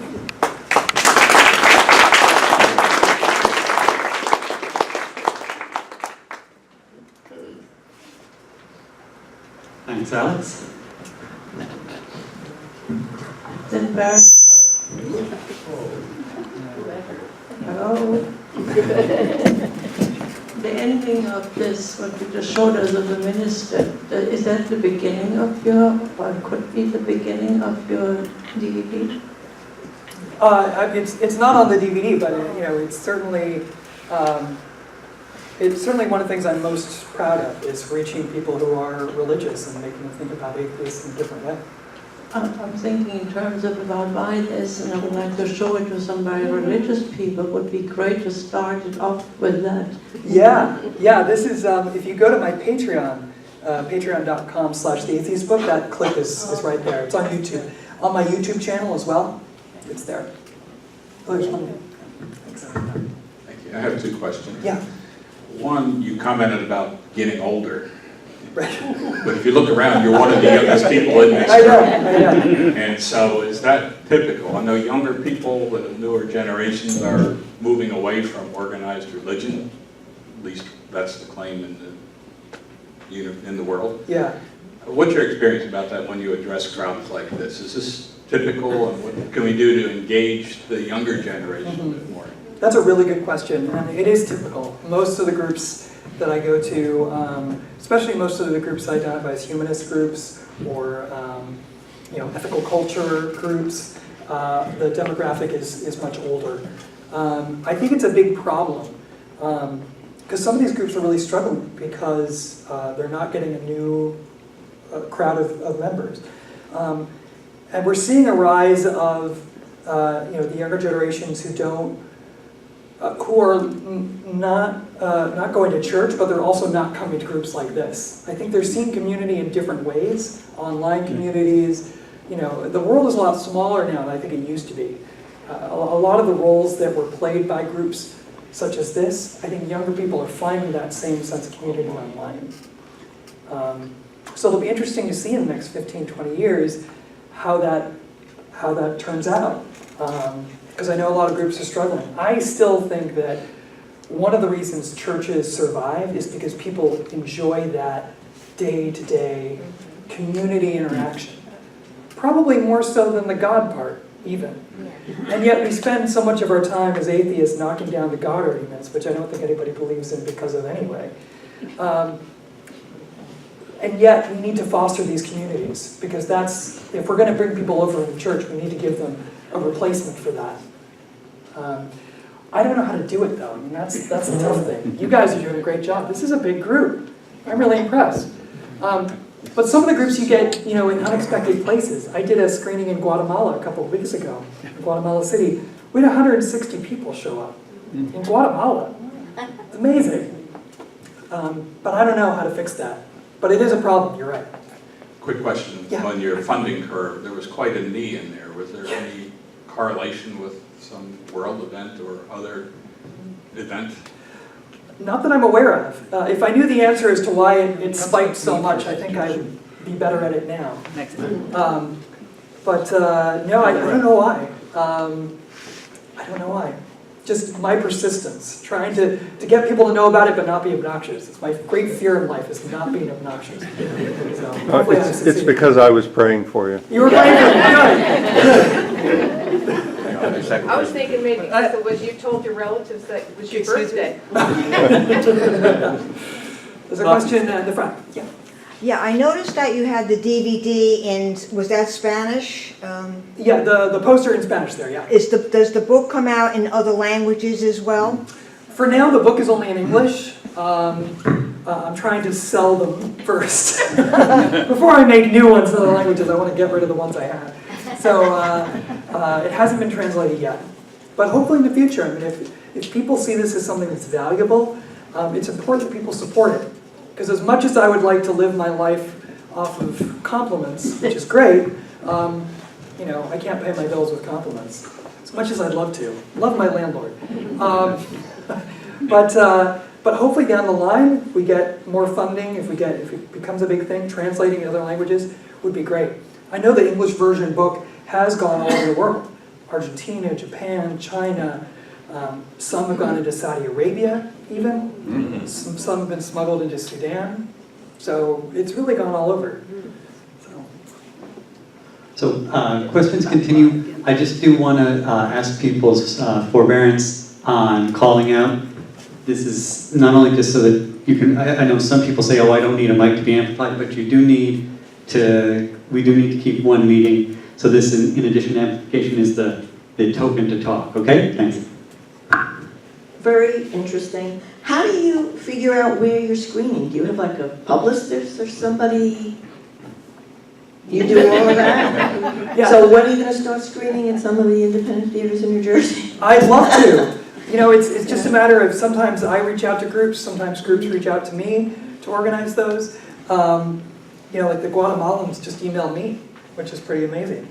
S1: Thanks, Alex.
S15: Hello. The ending of this, what you just showed us of the minister, is that the beginning of your, or could be the beginning of your DVD?
S2: It's not on the DVD, but it's certainly one of the things I'm most proud of is reaching people who are religious and making them think about atheists in a different way.
S15: I'm thinking in terms of if I buy this and I would like to show it to some very religious people, it would be great to start it off with that.
S2: Yeah, this is, if you go to my Patreon, patreon.com/theatheistbook, that clip is right there. It's on YouTube. On my YouTube channel as well, it's there. Oh, there's one.
S16: Thank you. I have two questions.
S2: Yeah.
S16: One, you commented about getting older.
S2: Right.
S16: But if you look around, you're one of the youngest people in this room.
S2: I know.
S16: And so is that typical? I know younger people, the newer generations are moving away from organized religion. At least that's the claim in the world.
S2: Yeah.
S16: What's your experience about that when you address crowds like this? Is this typical, and what can we do to engage the younger generation a bit more?
S2: That's a really good question, and it is typical. Most of the groups that I go to, especially most of the groups I identify as humanist groups or ethical culture groups, the demographic is much older. I think it's a big problem because some of these groups are really struggling because they're not getting a new crowd of members. And we're seeing a rise of the younger generations who are not going to church, but they're also not coming to groups like this. I think they're seeing community in different ways, online communities. The world is a lot smaller now than I think it used to be. A lot of the roles that were played by groups such as this, I think younger people are finding that same sense of community online. So it'll be interesting to see in the next 15, 20 years how that turns out. Because I know a lot of groups are struggling. I still think that one of the reasons churches survive is because people enjoy that day-to-day community interaction. Probably more so than the God part, even. And yet we spend so much of our time as atheists knocking down the God arguments, which I don't think anybody believes in because of anyway. And yet we need to foster these communities, because if we're going to bring people over in the church, we need to give them a replacement for that. I don't know how to do it though. I mean, that's the tough thing. You guys are doing a great job. This is a big group. I'm really impressed. But some of the groups you get, in unexpected places. I did a screening in Guatemala a couple of weeks ago, in Guatemala City. We had 160 people show up in Guatemala. It's amazing. But I don't know how to fix that. But it is a problem. You're right.
S16: Quick question.
S2: Yeah.
S16: On your funding curve, there was quite a knee in there. Was there any correlation with some world event or other event?
S2: Not that I'm aware of. If I knew the answer as to why it spiked so much, I think I'd be better at it now.
S17: Next time.
S2: But no, I don't know why. I don't know why. Just my persistence, trying to get people to know about it but not be obnoxious. It's my great fear in life, is not being obnoxious. So hopefully I
S18: It's
S2: succeed.
S18: because I was praying for you.
S2: You were praying for me, good.
S17: I was thinking maybe so was you told your relatives that it was your
S2: Excuse me?
S17: birthday.
S2: There's a question in the front. Yeah.
S19: Yeah, I noticed that you had the DVD in, was that Spanish?
S2: Yeah, the poster in Spanish there, yeah.
S19: Does the book come out in other languages as well?
S2: For now, the book is only in English. I'm trying to sell them first. Before I make new ones in other languages, I want to get rid of the ones I have. So it hasn't been translated yet. But hopefully in the future, I mean, if people see this as something that's valuable, it's important that people support it. Because as much as I would like to live my life off of compliments, which is great, you know, I can't pay my bills with compliments. As much as I'd love to. Love my landlord. But hopefully down the line, we get more funding. If it becomes a big thing, translating in other languages would be great. I know the English version book has gone all over the world. Argentina, Japan, China. Some have gone into Saudi Arabia, even.
S16: Mm-hmm.
S2: Some have been smuggled into Sudan. So it's really gone all over.
S1: So questions continue. I just do want to ask people's forbearance on calling out. This is not only just so that you can, I know some people say, oh, I don't need a mic to be amplified, but you do need to, we do need to keep one meeting. So this, in addition to amplification, is the token to talk, okay? Thanks.
S20: Very interesting. How do you figure out where you're screening? Do you have like a publicist or somebody? You do all of that?
S2: Yeah.
S20: So when are you going to start screening in some of the independent theaters in New Jersey?
S2: I'd love to. You know, it's just a matter of sometimes I reach out to groups, sometimes groups reach out to me to organize those. You know, like the Guatemalans just emailed me, which is pretty amazing.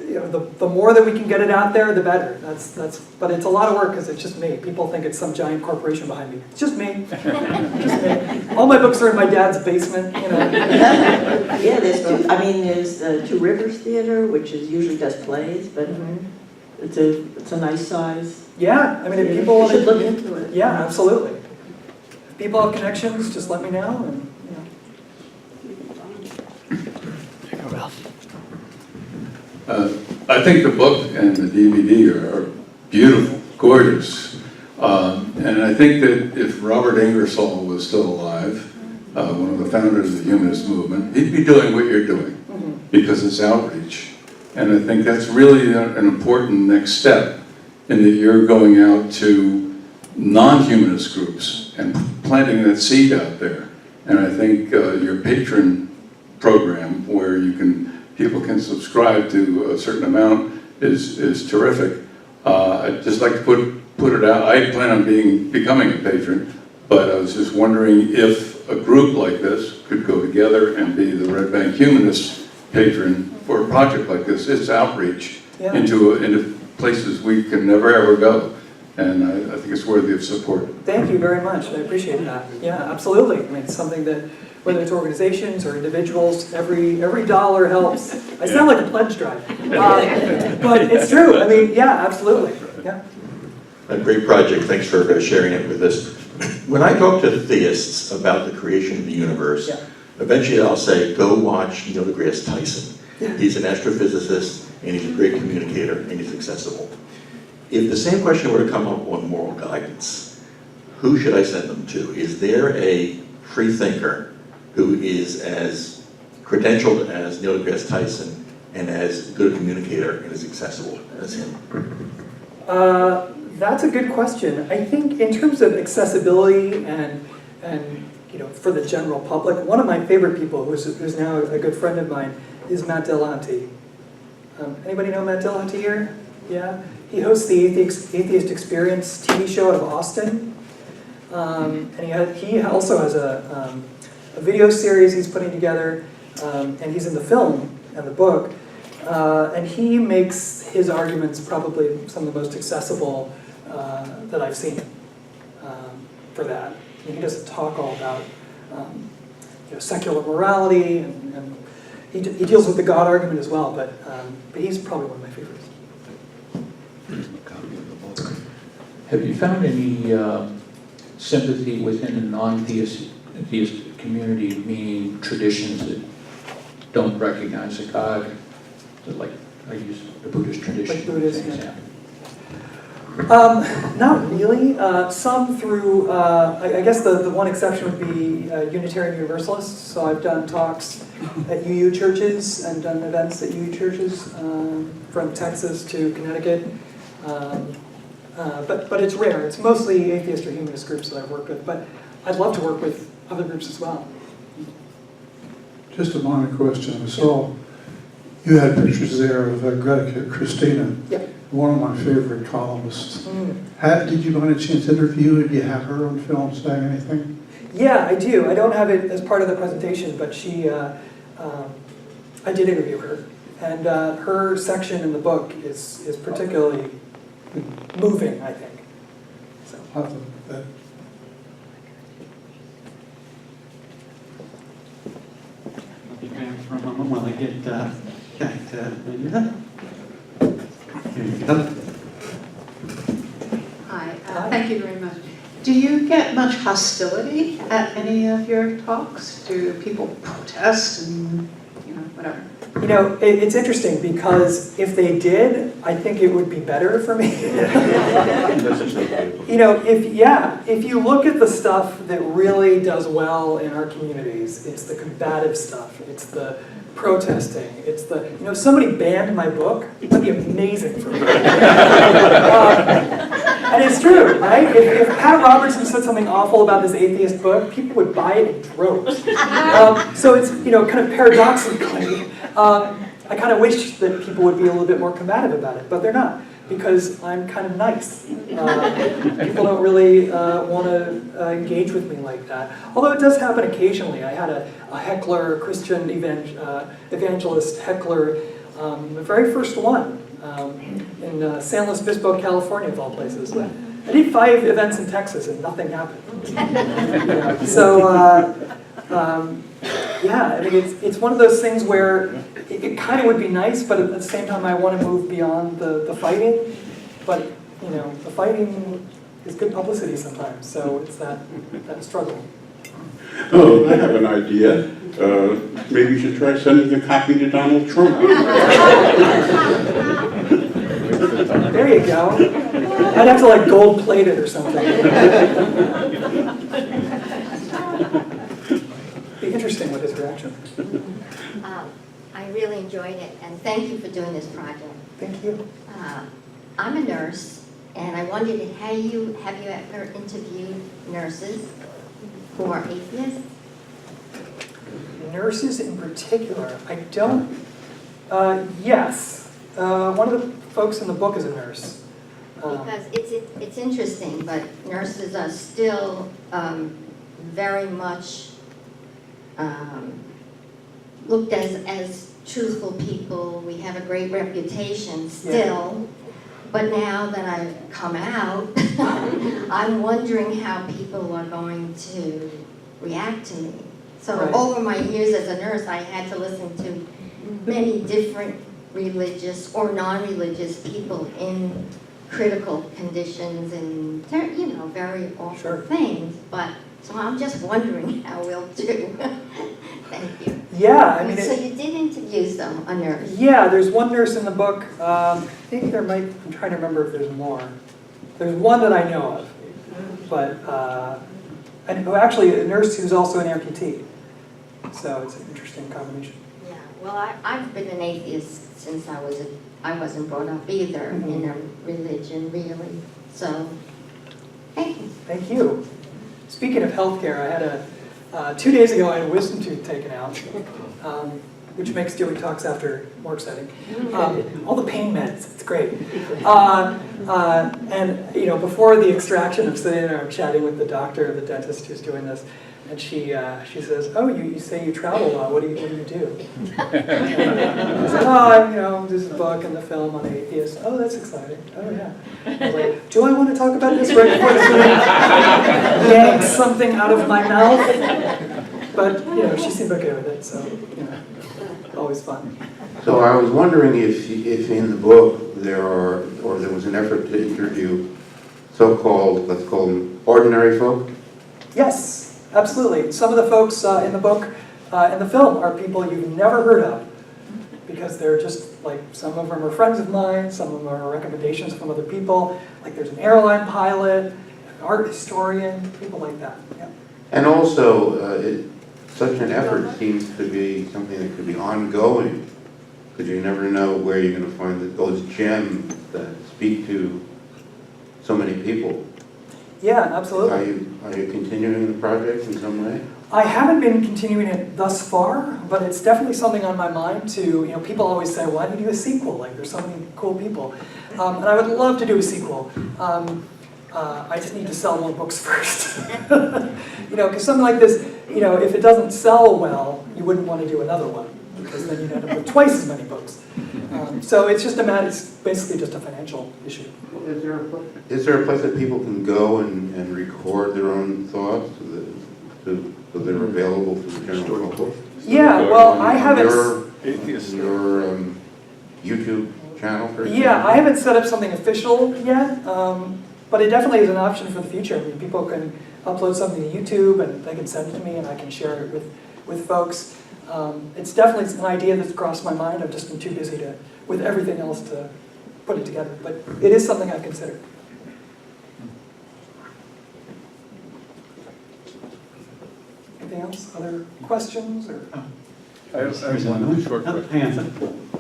S2: You know, the more that we can get it out there, the better. But it's a lot of work because it's just me. People think it's some giant corporation behind me. It's just me. Just me. All my books are in my dad's basement. You know.
S20: Yeah, there's the Two Rivers Theater, which usually does plays, but it's a nice size.
S2: Yeah, I mean, if people
S20: you
S2: want
S20: should look into it.
S2: Yeah, absolutely. If people have connections, just let me know. And,
S21: I think the book and the DVD are beautiful, gorgeous. And I think that if Robert Ingersoll was still alive, one of the founders of the humanist movement, he'd be doing what you're doing because it's outreach. And I think that's really an important next step in that you're going out to non-humanist groups and planting that seed out there. And I think your patron program where people can subscribe to a certain amount is terrific. I'd just like to put it out. I plan on becoming a patron, but I was just wondering if a group like this could go together and be the Red Bank Humanist patron for a project like this. It's outreach into places we can never ever go. And I think it's worthy of support.
S2: Thank you very much. I appreciate that. Yeah, absolutely. I mean, it's something that, whether it's organizations or individuals, every dollar helps. I sound like a pledge drive. But it's true. I mean, yeah, absolutely. Yeah.
S22: A great project. Thanks for sharing it with us. When I talk to theists about the creation of the universe, eventually I'll say, go watch Neil deGrasse Tyson. He's an astrophysicist, and he's a great communicator, and he's accessible. If the same question were to come up on moral guidance, who should I send them to? Is there a free thinker who is as credentialed as Neil deGrasse Tyson and as good a communicator and as accessible as him?
S2: That's a good question. I think in terms of accessibility and you know, for the general public, one of my favorite people, who's now a good friend of mine, is Matt Dillahunty. Anybody know Matt Dillahunty here? Yeah? He hosts the Atheist Experience TV show out of Austin. And he also has a video series he's putting together, and he's in the film and the book. And he makes his arguments probably some of the most accessible that I've seen for that. And he doesn't talk all about secular morality, and he deals with the God argument as well, but he's probably one of my favorites.
S5: Have you found any sympathy within the non-theistic community, meaning traditions that don't recognize a God? So like, I use the Buddhist tradition
S2: Like Buddhist,
S5: as an
S2: yeah.
S5: example.
S2: Not really. Some through, I guess the one exception would be Unitarian Universalists. So I've done talks at UU churches and done events at UU churches from Texas to Connecticut. But it's rare. It's mostly atheist or humanist groups that I've worked with. But I'd love to work with other groups as well.
S18: Just a minor question. I saw you had pictures there of Greta Christina, one of my favorite columnists. Did you by any chance interview her? Do you have her on film saying anything?
S2: Yeah, I do. I don't have it as part of the presentation, but I did interview her. And her section in the book is particularly moving, I think. So.
S1: I'll be back for a moment while I get back to Linda. Here you go.
S23: Hi, thank you very much. Do you get much hostility at any of your talks? Do people protest and, whatever?
S2: It's interesting because if they did, I think it would be better for me. If you look at the stuff that really does well in our communities, it's the combative stuff, it's the protesting, it's the, if somebody banned my book, that'd be amazing for me. And it's true, right? If Pat Robertson said something awful about this atheist book, people would buy it in droves. So it's, kind of paradoxically, I kind of wish that people would be a little bit more combative about it, but they're not, because I'm kind of nice. People don't really want to engage with me like that. Although it does happen occasionally. I had a heckler, a Christian evangelist heckler, the very first one in San Luis Obispo, California, of all places. I did 5 events in Texas and nothing happened. It's one of those things where it kind of would be nice, but at the same time I want to move beyond the fighting. But, the fighting is good publicity sometimes, so it's that struggle.
S24: Oh, I have an idea. Maybe you should try sending a copy to Donald Trump.
S2: There you go. I'd have to gold plate it or something. Be interesting with his reaction.
S25: I really enjoyed it, and thank you for doing this project.
S2: Thank you.
S25: I'm a nurse, and I wondered, have you ever interviewed nurses who are atheists?
S2: Nurses in particular, I don't. Yes, one of the folks in the book is a nurse.
S25: Because it's interesting, but nurses are still very much looked as truthful people. We have a great reputation still. But now that I've come out, I'm wondering how people are going to react to me. So over my years as a nurse, I had to listen to many different religious or non-religious people in critical conditions and, very awful things. But so I'm just wondering how we'll do. Thank you.
S2: Yeah,
S25: So you did interview a nurse.
S2: Yeah, there's one nurse in the book. I think I'm trying to remember if there's more. There's one that I know of, but actually a nurse who's also an amputee. So it's an interesting combination.
S25: Yeah. Well, I've been an atheist since I wasn't brought up either in a religion, really. So, thank you.
S2: Thank you. Speaking of healthcare, I had 2 days ago I had a wisdom tooth taken out, which makes doing talks after more exciting. All the pain meds, it's great. And before the extraction, I'm sitting there, I'm chatting with the doctor, the dentist who's doing this, And she says, "Oh, you say you travel a lot. What do you do?" I said, "Oh, this is a book and the film on atheists." "Oh, that's exciting. Oh, yeah." I was like, "Do I want to talk about this right before the yank something out of my mouth?" But she seemed okay with it, so always fun.
S24: So I was wondering if in the book there was an effort to interview so-called, let's call them ordinary folk?
S2: Yes, absolutely. Some of the folks in the book, in the film, are people you've never heard of, because they're just like, some of them are friends of mine, some of them are recommendations from other people. Like there's an airline pilot, an art historian, people like that. Yeah.
S24: And also, such an effort seems to be something that could be ongoing, because you never know where you're going to find those gems that speak to so many people.
S2: Yeah, absolutely.
S24: Are you continuing the project in some way?
S2: I haven't been continuing it thus far, but it's definitely something on my mind to, people always say, why do you do a sequel? Like, there's so many cool people. And I would love to do a sequel. I just need to sell more books first. Because something like this, if it doesn't sell well, you wouldn't want to do another one, because then you'd end up with twice as many books. So it's basically just a financial issue.
S24: Is there a place that people can go and record their own thoughts so they're available to the general public?
S2: Yeah, well, I haven't...
S24: Your YouTube channel, for example?
S2: Yeah, I haven't set up something official yet, but it definitely is an option for the future. I mean, people can upload something to YouTube and they can send it to me and I can share it with folks. It's definitely an idea that's crossed my mind. I've just been too busy with everything else to put it together, but it is something I consider. Anything else? Other questions? Or?
S3: I have one short question.
S1: Hang on a second.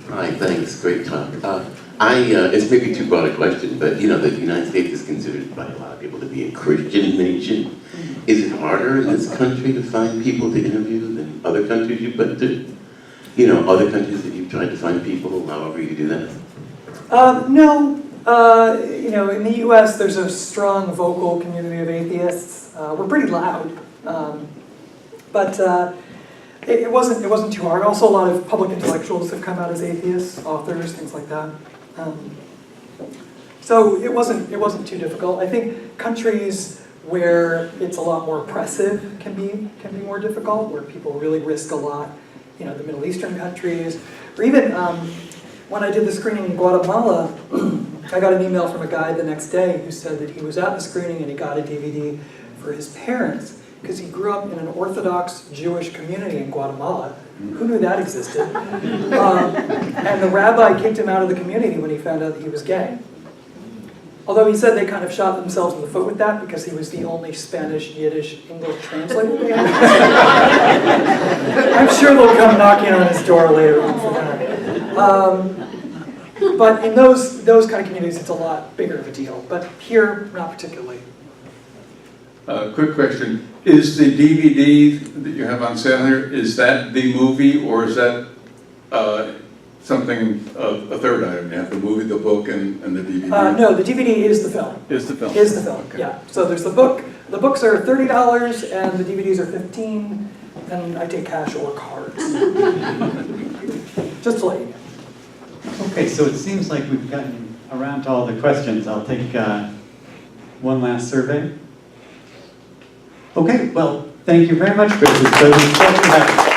S6: Hi, thanks. Great talk. It's maybe too broad a question, but the United States is considered by a lot of people to be a Christian nation. Is it harder in this country to find people to interview than other countries you've been to? Other countries that you've tried to find people, however you do that?
S2: No. In the U.S. there's a strong vocal community of atheists. We're pretty loud, but it wasn't too hard. Also, a lot of public intellectuals have come out as atheists, authors, things like that. So it wasn't too difficult. I think countries where it's a lot more oppressive can be more difficult, where people really risk a lot. The Middle Eastern countries, or even when I did the screening in Guatemala, I got an email from a guy the next day who said that he was at the screening and he got a DVD for his parents because he grew up in an Orthodox Jewish community in Guatemala. Who knew that existed? And the rabbi kicked him out of the community when he found out that he was gay. Although he said they kind of shot themselves in the foot with that because he was the only Spanish, Yiddish, English translator they had. I'm sure they'll come knocking on his door later on for that. But in those kind of communities, it's a lot bigger of a deal. But here, not particularly.
S21: Quick question. Is the DVD that you have on sale here, is that the movie, or is that something, a third item? You have the movie, the book, and the DVD?
S2: No, the DVD is the film.
S21: Is the film?
S2: Is the film,
S21: okay.
S2: yeah. So there's the book. The books are $30 and the DVDs are $15, and I take cash or cards. Just to let you know.
S1: Okay, so it seems like we've gotten around to all the questions. I'll take one last survey. Okay, well, thank you very much, Chris. It's so good to have you.